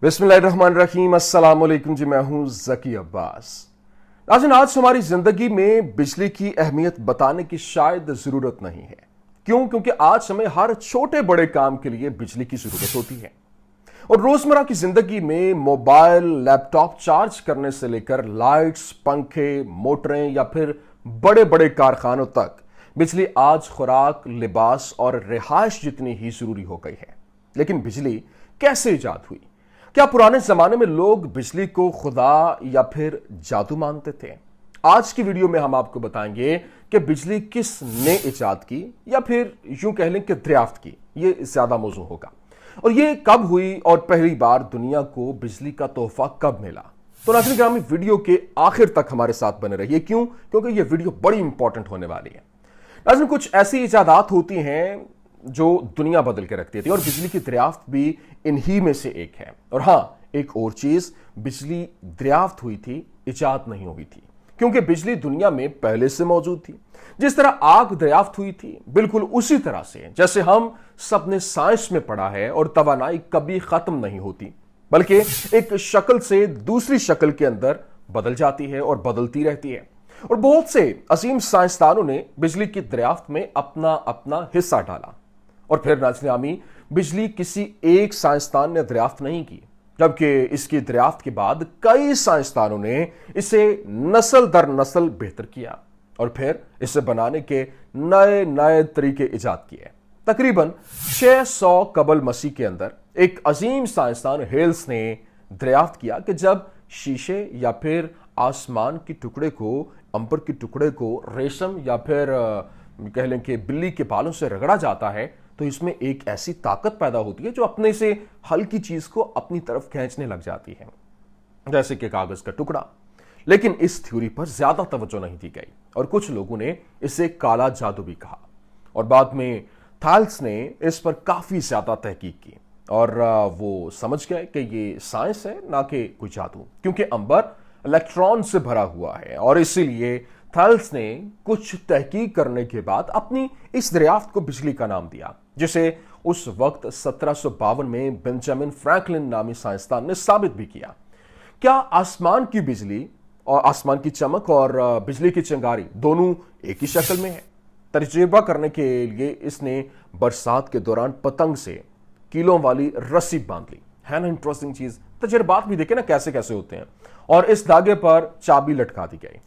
बिस्मिल्लाहिर्रहमानिर्रहीम। अस्सलाम वालेकुम जी, मैं हूं ज़की अब्बास। नाज़रीन, आज हमारी जिंदगी में बिजली की अहमियत बताने की शायद जरूरत नहीं है। क्यों? क्योंकि आज हमें हर छोटे बड़े काम के लिए बिजली की जरूरत होती है। और रोजमर्रा की जिंदगी में मोबाइल, लैपटॉप चार्ज करने से लेकर लाइट्स, पंखे, मोटरें या फिर बड़े बड़े कारखानों तक बिजली आज खुराक, लिबास और रिहाइश जितनी ही जरूरी हो गई है। लेकिन बिजली कैसे इजाद हुई? क्या पुराने जमाने में लोग बिजली को खुदा या फिर जादू मानते थे? आज की वीडियो में हम आपको बताएंगे कि बिजली किसने इजाद की, या फिर यूं कह लें कि दरियाफ्त की। ये ज्यादा मौजू होगा। और ये कब हुई और पहली बार दुनिया को बिजली का तोहफा कब मिला। तो नाज़रीन ग्रामी, वीडियो के आखिर तक हमारे साथ बने रहिए। क्यों? क्योंकि ये वीडियो बड़ी इंपॉर्टेंट होने वाली है। नाज़रीन, कुछ ऐसी इजादात होती हैं जो दुनिया बदल के रखती थी, और बिजली की दरियाफ्त भी इन्हीं में से एक है। और हां, एक और चीज, बिजली दरियाफ्त हुई थी, इजाद नहीं हुई थी, क्योंकि बिजली दुनिया में पहले से मौजूद थी। जिस तरह आग दरियाफ्त हुई थी, बिल्कुल उसी तरह से जैसे हम सब ने साइंस में पढ़ा है, और तवानाई कभी खत्म नहीं होती, बल्कि एक शक्ल से दूसरी शक्ल के अंदर बदल जाती है और बदलती रहती है। और बहुत से अजीम साइंसदानों ने बिजली की दरियाफ्त में अपना अपना हिस्सा डाला। और फिर नाज़रीन आमी, बिजली किसी एक साइंसदान ने दरियाफ्त नहीं की, जबकि इसकी दरियाफ्त के बाद कई साइंसदानों ने इसे नस्ल दर नस्ल बेहतर किया, और फिर इसे बनाने के नए नए तरीके इजाद किए। तकरीबन 600 कबल मसीह के अंदर एक अजीम साइंसदान हेल्स ने दरियाफ्त किया कि जब शीशे या फिर आसमान के टुकड़े को, अंबर के टुकड़े को रेशम या फिर कह लें कि बिल्ली के बालों से रगड़ा जाता है, तो इसमें एक ऐसी ताकत पैदा होती है जो अपने से हल्की चीज को अपनी तरफ खींचने लग जाती है, जैसे कि कागज का टुकड़ा। लेकिन इस थ्योरी पर ज्यादा तवज्जो नहीं दी गई, और कुछ लोगों ने इसे काला जादू भी कहा। और बाद में थैल्स ने इस पर काफी ज्यादा तहकीक की, और वो समझ गए कि ये साइंस है, ना कि कोई जादू, क्योंकि अंबर इलेक्ट्रॉन से भरा हुआ है। और इसीलिए थैल्स ने कुछ तहकीक करने के बाद अपनी इस दरियाफ्त को बिजली का नाम दिया, जिसे उस वक्त 1752 में बेंजामिन फ्रैंकलिन नामी साइंसदान ने साबित भी किया। क्या आसमान की बिजली और आसमान की चमक और बिजली की चिंगारी दोनों एक ही शक्ल में है? तजुर्बा करने के लिए इसने बरसात के दौरान पतंग से कीलों वाली रस्सी बांध ली। है ना इंटरेस्टिंग चीज? तजुर्बात भी देखे ना कैसे कैसे होते हैं। और इस धागे पर चाबी लटका दी गई,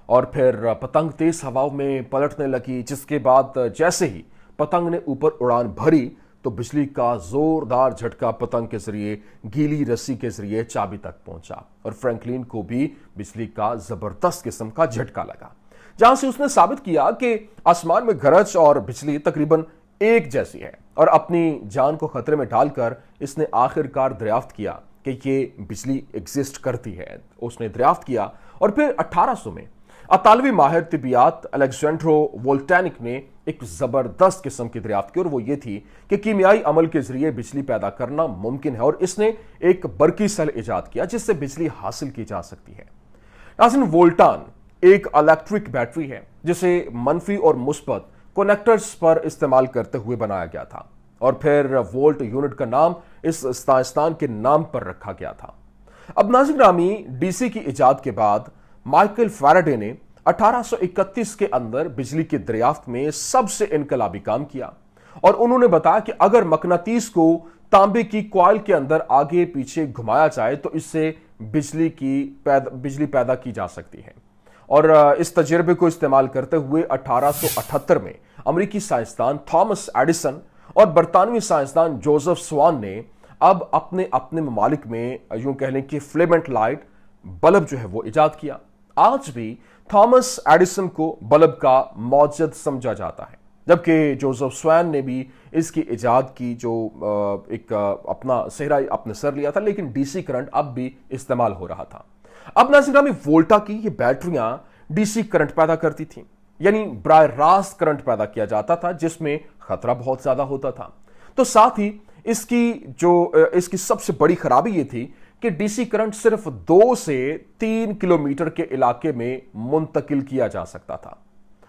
और फिर पतंग तेज हवाओं में पलटने लगी, जिसके बाद जैसे ही पतंग ने ऊपर उड़ान भरी, तो बिजली का जोरदार झटका पतंग के जरिए गीली रस्सी के जरिए चाबी तक पहुंचा। और फ्रैंकलिन को भी बिजली का जबरदस्त किस्म का झटका लगा, जहां से उसने साबित किया कि आसमान में गरज और बिजली तकरीबन एक जैसी है। और अपनी जान को खतरे में डालकर इसने आखिरकार दरियाफ्त किया कि ये बिजली एग्जिस्ट करती है। उसने दरियाफ्त किया, और फिर 1800 में अतालवी माहिर तिबियात अलेक्जेंड्रो वोल्टेनिक ने एक जबरदस्त किस्म की दरियाफ्त की, और वो ये थी कि कीमियाई अमल के जरिए बिजली पैदा करना मुमकिन है। और इसने एक बरकी सेल इजाद किया जिससे बिजली हासिल की जा सकती है। नाज़रीन, वोल्टान एक इलेक्ट्रिक बैटरी है जिसे मनफी और मुस्बत कनेक्टर्स पर इस्तेमाल करते हुए बनाया गया था, और फिर वोल्ट यूनिट का नाम इस साइंसदान के नाम पर रखा गया था। अब नाज़रीन ग्रामी, डीसी की इजाद के बाद माइकल फैराडे ने 1831 के अंदर बिजली की दरियाफ्त में सबसे इनकलाबी काम किया, और उन्होंने बताया कि अगर मकनातीस को तांबे की कॉइल के अंदर आगे पीछे घुमाया जाए तो इससे बिजली पैदा की जा सकती है। और इस तजर्बे को इस्तेमाल करते हुए 1878 में अमेरिकी साइंसदान थॉमस एडिसन और बरतानवी साइंसदान जोसेफ स्वान ने अब अपने अपने ममालिक में यूं कह लें कि फिलामेंट लाइट बल्ब जो है वो इजाद किया। आज भी थॉमस एडिसन को बल्ब का मौजद समझा जाता है, जबकि जोसेफ स्वान ने भी इसकी इजाद की, जो एक अपना सेहरा अपने सर लिया था। लेकिन डीसी करंट अब भी इस्तेमाल हो रहा था। अब नाज़रीन में वोल्टा की ये बैटरियां डीसी करंट पैदा करती थी, यानी बराह रास्त करंट पैदा किया जाता था, जिसमें खतरा बहुत ज्यादा होता था। तो साथ ही इसकी सबसे बड़ी खराबी ये थी कि डीसी करंट सिर्फ 2 से 3 किलोमीटर के इलाके में मुंतकिल किया जा सकता था।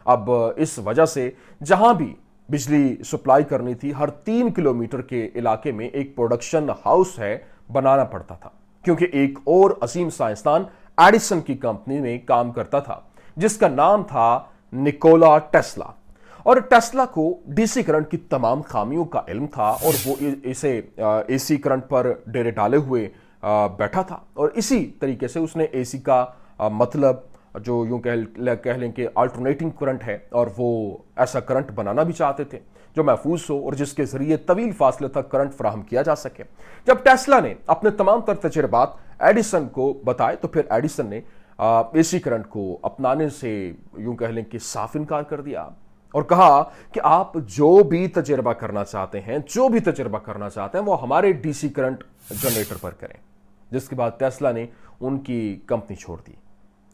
अब इस वजह से जहां भी बिजली सप्लाई करनी थी, हर 3 किलोमीटर के इलाके में एक प्रोडक्शन हाउस है बनाना पड़ता था, क्योंकि एक और अजीम साइंसदान एडिसन की कंपनी में काम करता था जिसका नाम था निकोला टेस्ला। और टेस्ला को डीसी करंट की तमाम खामियों का इल्म था और वो इसे एसी करंट पर डेरे डाले हुए बैठा था। और इसी तरीके से उसने एसी का मतलब जो यूं कह लें कि अल्टरनेटिंग करंट है, और वो ऐसा करंट बनाना भी चाहते थे जो महफूज हो और जिसके जरिए तवील फासले तक करंट फराहम किया जा सके। जब टेस्ला ने अपने तमाम तर तजुर्बात एडिसन को बताए तो फिर एडिसन ने एसी करंट को अपनाने से यूं कह लें कि साफ इनकार कर दिया और कहा कि आप जो भी तजुर्बा करना चाहते हैं वो हमारे डीसी करंट जनरेटर पर करें। जिसके बाद टेस्ला ने उनकी कंपनी छोड़ दी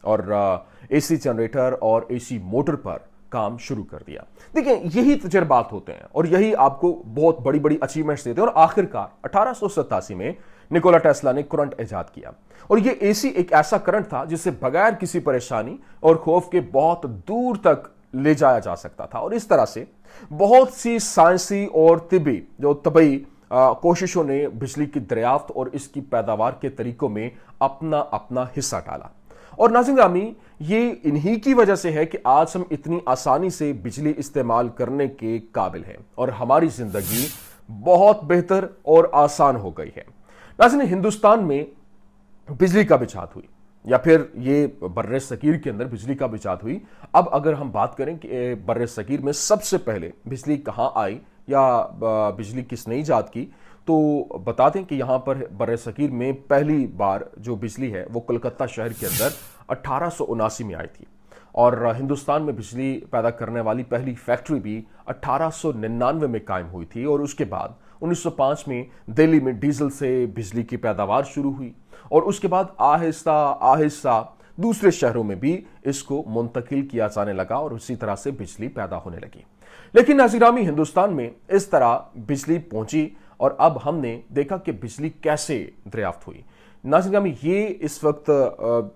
और एसी जनरेटर और एसी मोटर पर काम शुरू कर दिया। देखिए, यही तजुर्बात होते हैं और यही आपको बहुत बड़ी बड़ी अचीवमेंट्स देते हैं। और आखिरकार 1887 में निकोला टेस्ला ने करंट इजाद किया और यह एसी एक ऐसा करंट था जिसे बगैर किसी परेशानी और खौफ के बहुत दूर तक ले जाया जा सकता था। और इस तरह से बहुत सी साइंसी और तबी कोशिशों ने बिजली की दरियाफ्त और इसकी पैदावार के तरीकों में अपना अपना हिस्सा डाला। और नाज़रीन ग्रामी, ये इन्हीं की वजह से है कि आज हम इतनी आसानी से बिजली इस्तेमाल करने के काबिल हैं और हमारी जिंदगी बहुत बेहतर और आसान हो गई है। नाज़रीन, हिंदुस्तान में बिजली कब इजाद हुई या फिर ये बर्रे सगीर के अंदर बिजली कब इजाद हुई? अब अगर हम बात करें कि बर्रे सगीर में सबसे पहले बिजली कहाँ आई या बिजली किसने इजाद की, तो बता दें कि यहाँ पर बर्रे सगीर में पहली बार जो बिजली है वो कलकत्ता शहर के अंदर 1879 में आई थी। और हिंदुस्तान में बिजली पैदा करने वाली पहली फैक्ट्री भी 1899 में कायम हुई थी। और उसके बाद 1905 में दिल्ली में डीजल से बिजली की पैदावार शुरू हुई और उसके बाद आहिस्ता आहिस्ता दूसरे शहरों में भी इसको मुंतकिल किया जाने लगा और उसी तरह से बिजली पैदा होने लगी। लेकिन नाज़रीन, हिंदुस्तान में इस तरह बिजली पहुंची और अब हमने देखा कि बिजली कैसे दरियाफ्त हुई। नाज़रीन, ये इस वक्त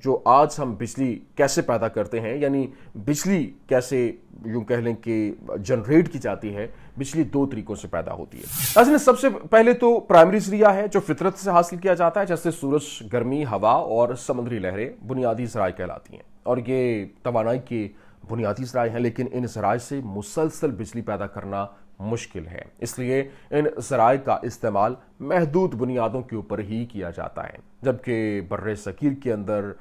जो आज हम बिजली कैसे पैदा करते हैं, यानी बिजली कैसे यूं कह लें कि जनरेट की जाती है, बिजली दो तरीकों से पैदा होती है। नाज़रीन, सबसे पहले तो प्राइमरी जरिया है जो फितरत से हासिल किया जाता है, जैसे सूरज, गर्मी, हवा और समुद्री लहरें बुनियादी ज़राए कहलाती हैं और ये तवानाई के बुनियादी ज़राए हैं। लेकिन इन ज़राए से मुसलसल बिजली पैदा करना मुश्किल है, इसलिए इन ज़राए का इस्तेमाल महदूद बुनियादों के ऊपर ही किया जाता है, जबकि बर्रे सगीर के अंदर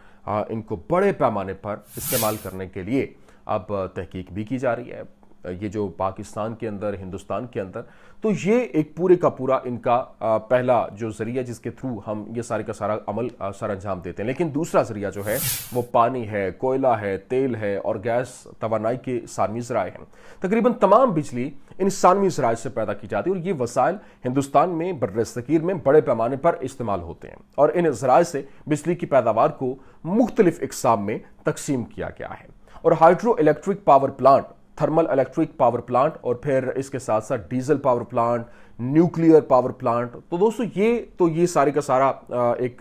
इनको बड़े पैमाने पर इस्तेमाल करने के लिए अब तहकीक भी की जा रही है। ये जो पाकिस्तान के अंदर, हिंदुस्तान के अंदर, तो ये एक पूरे का पूरा इनका पहला जो जरिया जिसके थ्रू हम ये सारे का सारा अमल सर अंजाम देते हैं। लेकिन दूसरा जरिया जो है वो पानी है, कोयला है, तेल है और गैस तवानाई के सानवी ज़राए हैं। तकरीबन तमाम बिजली इन सानवी ज़राए से पैदा की जाती है और ये वसाइल हिंदुस्तान में बर्रे सगीर में बड़े पैमाने पर इस्तेमाल होते हैं और इन ज़राए से बिजली की पैदावार को मुख्तलिफ इकसाम में तकसीम किया गया है। और hydro electric power plant, thermal electric power plant और फिर इसके साथ साथ diesel power plant, nuclear power plant, तो दोस्तों ये सारे का सारा एक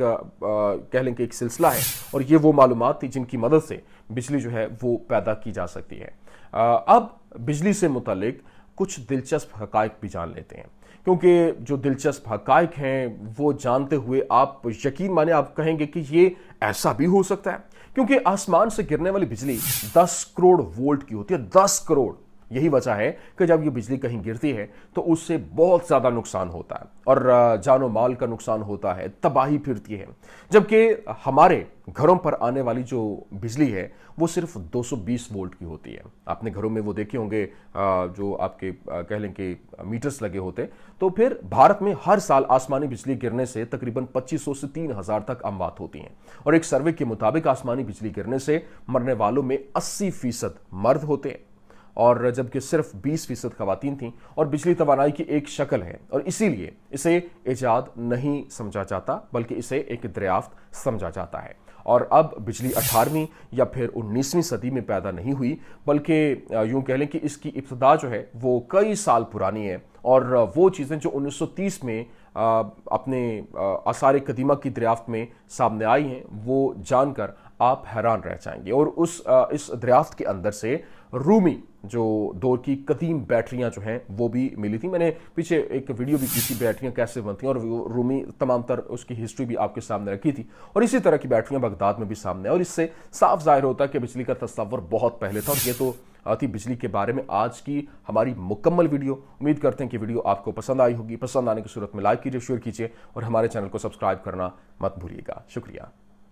कह लें कि एक सिलसिला है और ये वो मालूमात थी जिनकी मदद से बिजली जो है वो पैदा की जा सकती है। अब बिजली से मुतालिक कुछ दिलचस्प हकाइक भी जान लेते हैं, क्योंकि जो दिलचस्प हकाइक हैं वो जानते हुए आप यकीन माने आप कहेंगे कि ये ऐसा भी हो सकता है, क्योंकि आसमान से गिरने वाली बिजली 10 करोड़ वोल्ट की होती है। 10 करोड़। यही वजह है कि जब ये बिजली कहीं गिरती है तो उससे बहुत ज्यादा नुकसान होता है और जानो माल का नुकसान होता है, तबाही फिरती है। जबकि हमारे घरों पर आने वाली जो बिजली है वो सिर्फ 220 वोल्ट की होती है। आपने घरों में वो देखे होंगे जो आपके कह लें कि मीटर्स लगे होते। तो फिर भारत में हर साल आसमानी बिजली गिरने से तकरीबन 2500 से 3000 तक अमवात होती हैं और एक सर्वे के मुताबिक आसमानी बिजली गिरने से मरने वालों में 80% मर्द होते हैं और जबकि सिर्फ 20% खवातीन थीं। और बिजली तवानाई की एक शक्ल है और इसीलिए इसे इजाद नहीं समझा जाता बल्कि इसे एक दरियाफ्त समझा जाता है। और अब बिजली 18वीं या फिर 19वीं सदी में पैदा नहीं हुई, बल्कि यूं कह लें कि इसकी इब्तिदा जो है वो कई साल पुरानी है और वो चीज़ें जो 1930 में अपने आसार कदीमा की दरियाफ्त में सामने आई हैं वो जानकर आप हैरान रह जाएंगे। और इस दरियाफ्त के अंदर से रूमी जो दौर की कदीम बैटरियां जो हैं वो भी मिली थी। मैंने पीछे एक वीडियो भी की थी बैटरियां कैसे बनती हैं, और रूमी तमाम तर उसकी हिस्ट्री भी आपके सामने रखी थी, और इसी तरह की बैटरियां बगदाद में भी सामने है। और इससे साफ जाहिर होता है कि बिजली का तस्वर बहुत पहले था। और ये तो थी बिजली के बारे में आज की हमारी मुकम्मल वीडियो। उम्मीद करते हैं कि वीडियो आपको पसंद आई होगी। पसंद आने की सूरत में लाइक कीजिए, शेयर कीजिए और हमारे चैनल को सब्सक्राइब करना मत भूलिएगा। शुक्रिया।